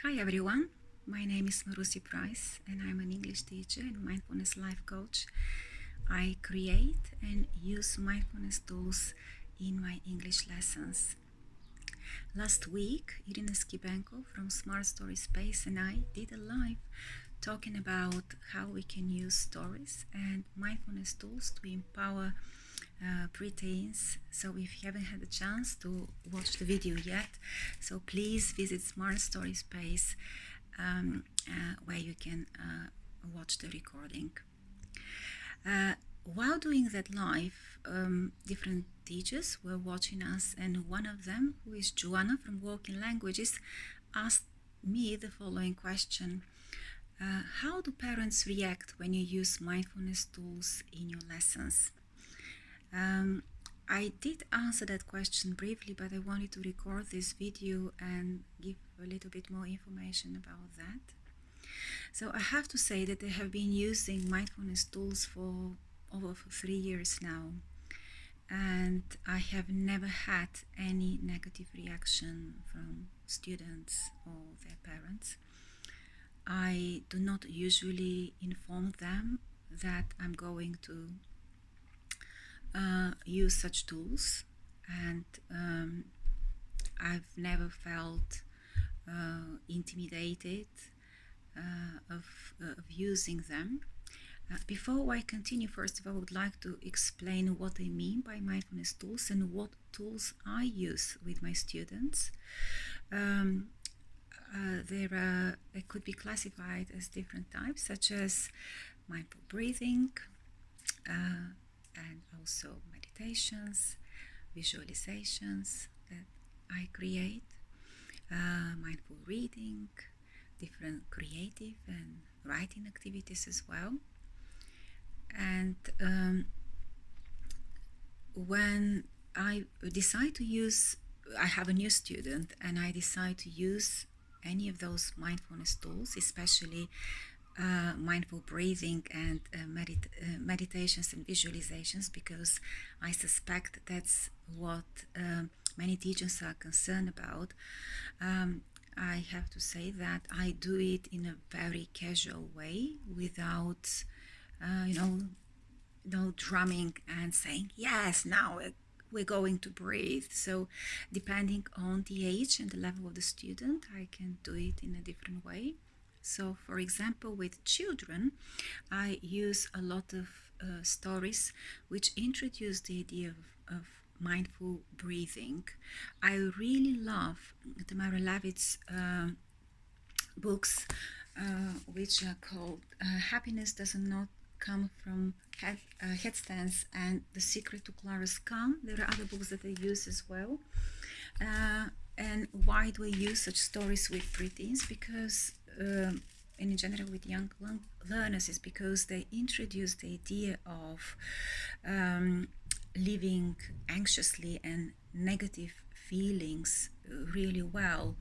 Hi everyone, my name is Marusi Price and I'm an English teacher and mindfulness life coach. I create and use mindfulness tools in my English lessons. Last week, Irina Skibenko from Smart Story Space and I did a live talking about how we can use stories and mindfulness tools to empower preteens. So if you haven't had a chance to watch the video yet, so please visit Smart Story Space where you can watch the recording. While doing that live, different teachers were watching us, and one of them, who is Joanna from Walking Languages, asked me the following question. How do parents react when you use mindfulness tools in your lessons? I did answer that question briefly, but I wanted to record this video and give a little bit more information about that. So I have to say that I have been using mindfulness tools for over 3 years now, and I have never had any negative reaction from students or their parents. I do not usually inform them that I'm going to use such tools, and I've never felt intimidated of using them. Before I continue, first of all, I would like to explain what I mean by mindfulness tools and what tools I use with my students. They could be classified as different types, such as mindful breathing, and also meditations, visualizations that I create, mindful reading, different creative and writing activities as well. And when I decide to use, I have a new student and I decide to use any of those mindfulness tools, especially mindful breathing and meditations and visualizations, because I suspect that's what many teachers are concerned about. I have to say that I do it in a very casual way, without no drumming and saying, yes, now we're going to breathe. So depending on the age and the level of the student, I can do it in a different way. So for example, with children, I use a lot of stories which introduce the idea of mindful breathing. I really love Tamara Levitt's books, which are called Happiness Does Not Come from Headstands and The Secret to Clara's Calm. There are other books that I use as well. And why do I use such stories with preteens? Because, and in general with young learners, is because they introduce the idea of living anxiously and negative feelings really well.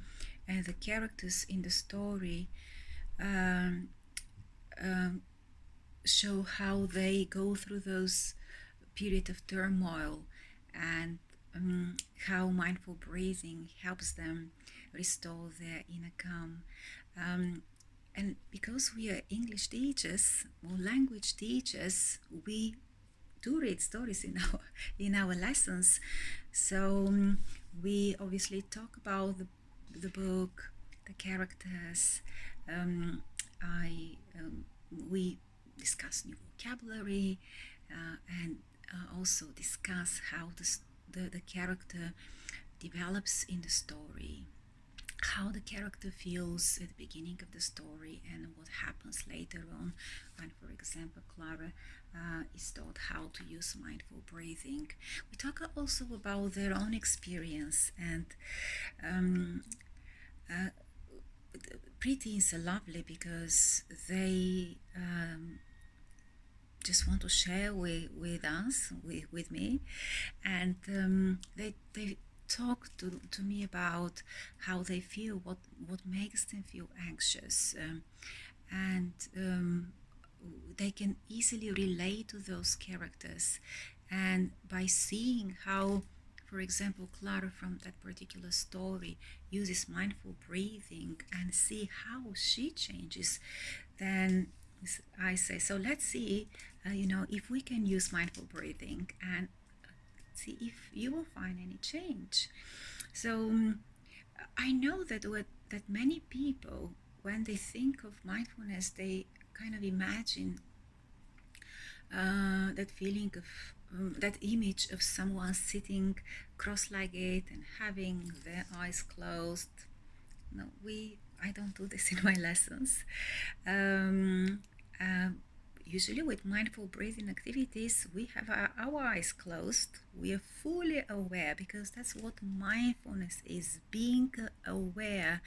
And the characters in the story show how they go through those periods of turmoil, and how mindful breathing helps them restore their inner calm. And because we are English teachers or language teachers, we do read stories in our lessons. So we obviously talk about the book, the characters. We discuss new vocabulary, and also discuss how the character develops in the story, how the character feels at the beginning of the story, and what happens later on when, for example, Clara is taught how to use mindful breathing. We talk also about their own experience, and preteens are lovely because they just want to share with us, with me, and they talk to me about how they feel, what makes them feel anxious, and they can easily relate to those characters. And by seeing how, for example, Clara from that particular story uses mindful breathing and see how she changes, then I say, so let's see, if we can use mindful breathing and see if you will find any change. So I know that many people, when they think of mindfulness, they kind of imagine that feeling of that image of someone sitting cross-legged and having their eyes closed. No, I don't do this in my lessons. Um, uh, Usually with mindful breathing activities, we have our eyes closed. We are fully aware, because that's what mindfulness is, being aware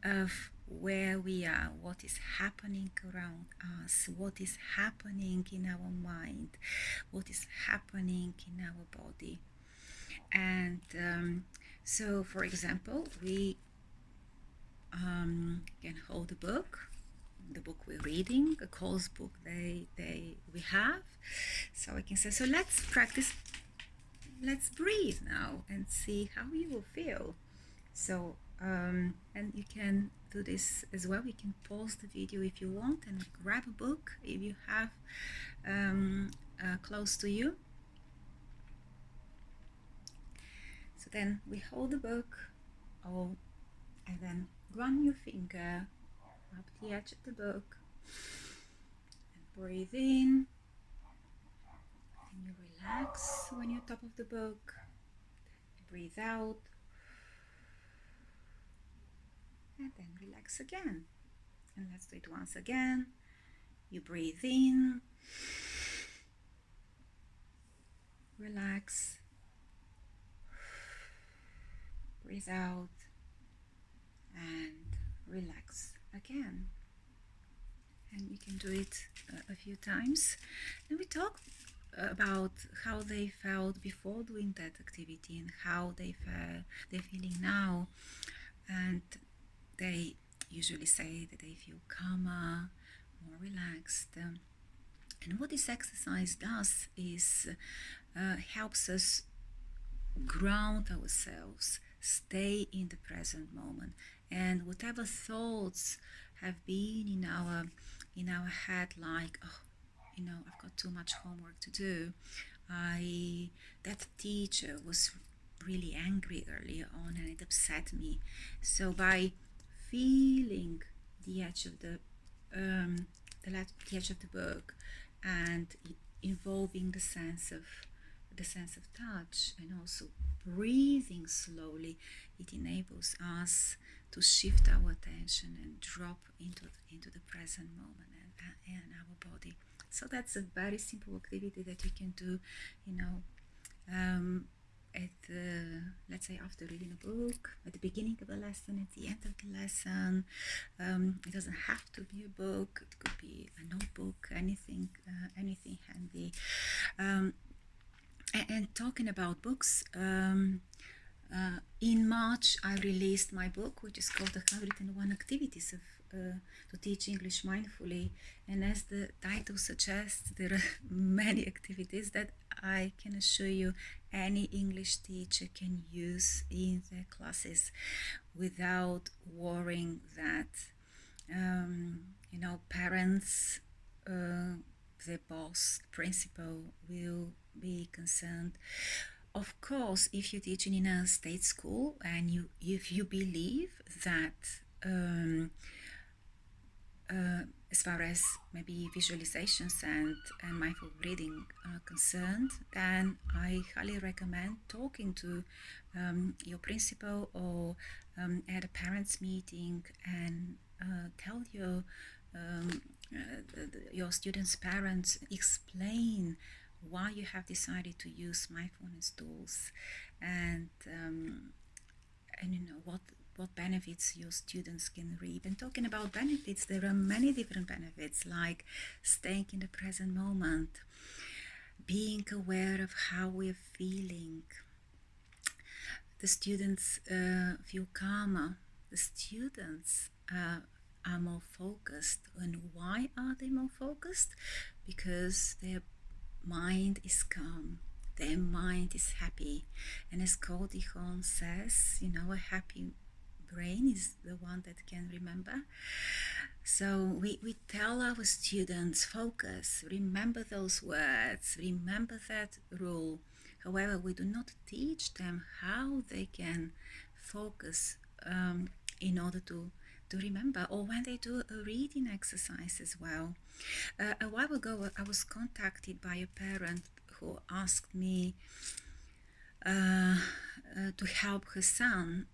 of where we are, what is happening around us, what is happening in our mind, what is happening in our body. And so, for example, we can hold a book, the book we're reading, a course book we have. So I can say, so let's practice, let's breathe now and see how you will feel. So, and you can do this as well. You can pause the video if you want and grab a book if you have close to you. So then we hold the book, and then run your finger up the edge of the book and breathe in. And you relax when you're top of the book. Breathe out. And then relax again. And let's do it once again. You breathe in. Relax. Breathe out. And relax again. And you can do it a few times. And we talk about how they felt before doing that activity and how they're feeling now. And they usually say that they feel calmer, more relaxed. And what this exercise does is helps us ground ourselves, stay in the present moment, and whatever thoughts have been in our head, like, oh, I've got too much homework to do. That teacher was really angry earlier on and it upset me. So by feeling the edge of the edge of the book and involving the sense of touch and also breathing slowly, it enables us to shift our attention and drop into the present moment and our body. So that's a very simple activity that you can do, let's say after reading a book, at the beginning of a lesson, at the end of the lesson. It doesn't have to be a book. It could be a notebook, anything handy. And talking about books, in March I released my book, which is called The 101 Activities to Teach English Mindfully. And as the title suggests, there are many activities that I can assure you any English teacher can use in their classes without worrying that parents, the boss, principal will be concerned. Of course, if you're teaching in a state school and if you believe that as far as maybe visualizations and mindful breathing are concerned, then I highly recommend talking to your principal or at a parents meeting and tell your students' parents, explain why you have decided to use mindfulness tools and what benefits your students can reap. And talking about benefits, there are many different benefits, like staying in the present moment, being aware of how we're feeling. The students feel calmer. The students are more focused. And why are they more focused? Because their mind is calm. their mind is happy. And as Cody Hall says, you know, a happy brain is the one that can remember. So we tell our students, focus, remember those words, remember that rule. However, we do not teach them how they can focus in order to remember, or when they do a reading exercise as well. A while ago, I was contacted by a parent who asked me to help her son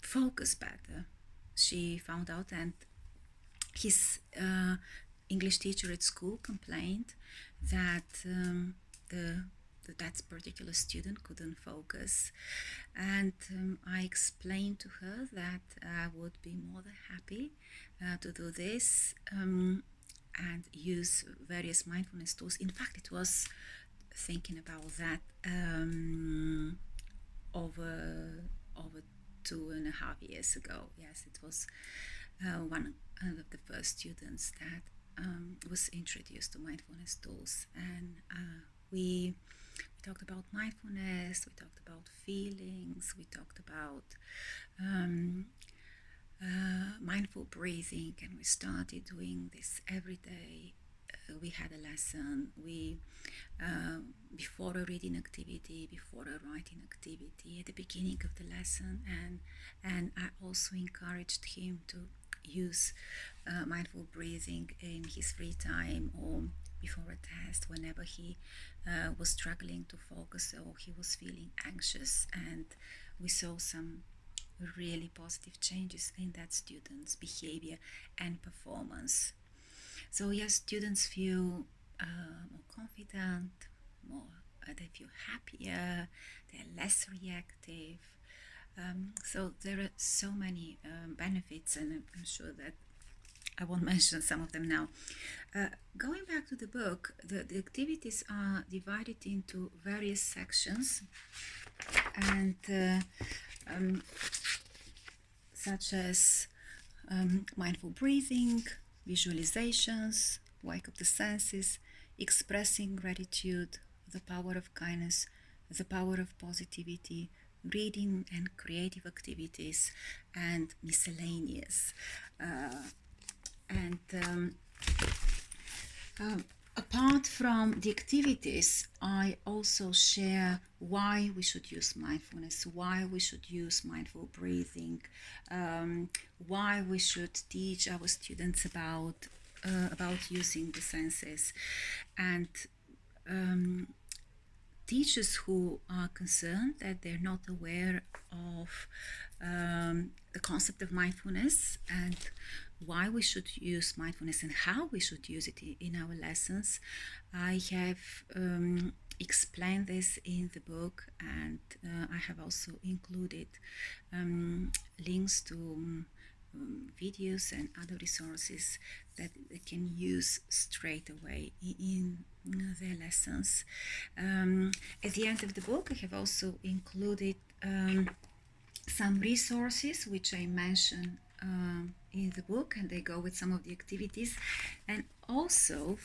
focus better. She found out, and his English teacher at school complained that that particular student couldn't focus, and I explained to her that I would be more than happy to do this and use various mindfulness tools. In fact, it was thinking about that over 2.5 years ago. Yes, it was one of the first students that was introduced to mindfulness tools, and we talked about mindfulness, we talked about feelings, we talked about mindful breathing, and we started doing this every day. We had a lesson. We before a reading activity, before a writing activity, at the beginning of the lesson, and I also encouraged him to use mindful breathing in his free time or before a test, whenever he was struggling to focus or he was feeling anxious. And we saw some really positive changes in that student's behavior and performance. So yes, students feel more confident, they feel happier, they're less reactive. So there are so many benefits, and I'm sure that I won't mention some of them now. Going back to the book, the activities are divided into various sections, and such as mindful breathing, visualizations, wake up the senses, expressing gratitude, the power of kindness, the power of positivity, reading and creative activities, and miscellaneous. Apart from the activities, I also share why we should use mindfulness, why we should use mindful breathing, why we should teach our students about using the senses, and teachers who are concerned that they're not aware of the concept of mindfulness and why we should use mindfulness and how we should use it in our lessons. I have explained this in the book, and I have also included links to videos and other resources that they can use straight away in their lessons. At the end of the book, I have also included some resources which I mention in the book, and they go with some of the activities. And also,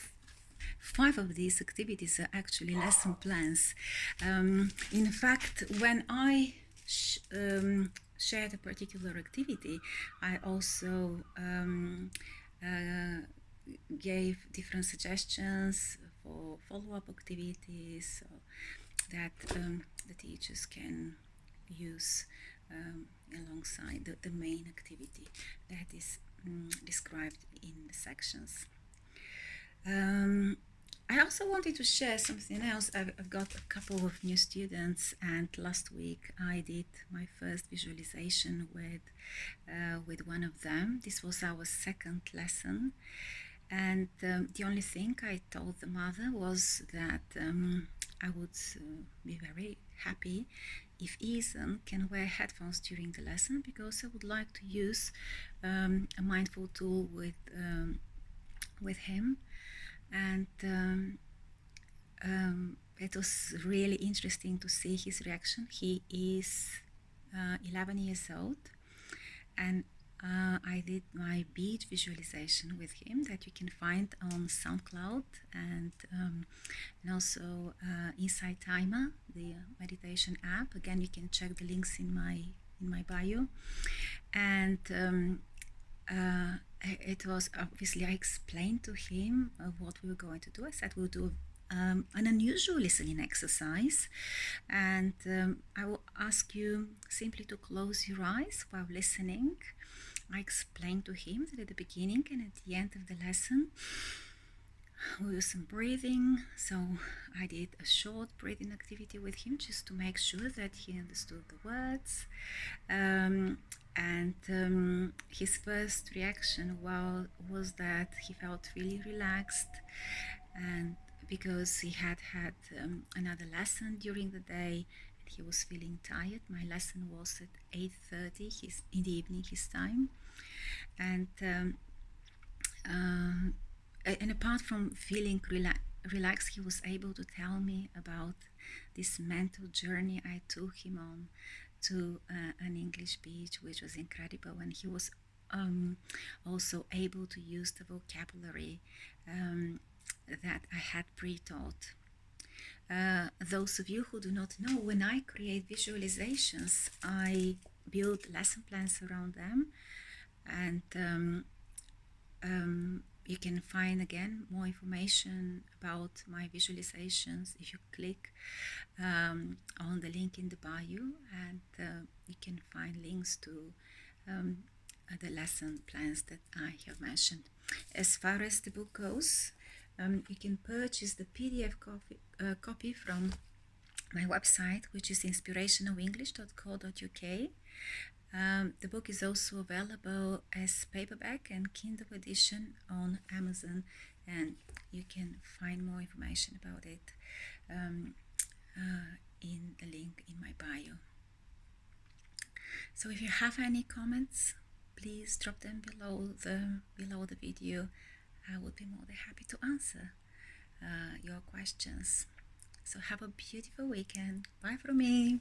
5 of these activities are actually lesson plans. In fact, when I shared a particular activity, I also gave different suggestions for follow-up activities that the teachers can use alongside the main activity that is described in the sections. I also wanted to share something else. I've got a couple of new students, and last week I did my first visualization with one of them. This was our second lesson, and the only thing I told the mother was that I would be very happy if Ethan can wear headphones during the lesson, because I would like to use a mindful tool with him. And it was really interesting to see his reaction. He is 11 years old, and I did my beat visualization with him that you can find on SoundCloud and also Inside Timer, the meditation app. Again, you can check the links in my bio. And it was obviously, I explained to him what we were going to do. I said we'll do an unusual listening exercise, and I will ask you simply to close your eyes while listening. I explained to him that at the beginning and at the end of the lesson we'll do some breathing. So I did a short breathing activity with him just to make sure that he understood the words. And his first reaction was that he felt really relaxed, and because he had another lesson during the day and he was feeling tired. My lesson was at 8:30 in the evening his time, and apart from feeling relaxed, he was able to tell me about this mental journey I took him on to an English beach, which was incredible. And he was also able to use the vocabulary that I had pre-taught. Those of you who do not know, when I create visualizations, I build lesson plans around them, and you can find again more information about my visualizations if you click on the link in the bio, and you can find links to the lesson plans that I have mentioned. As far as the book goes, you can purchase the PDF copy from my website, which is inspirationalenglish.co.uk. The book is also available as paperback and Kindle edition on Amazon, and you can find more information about it in the link in my bio. So if you have any comments, please drop them below the video. I would be more than happy to answer your questions. So have a beautiful weekend. Bye from me.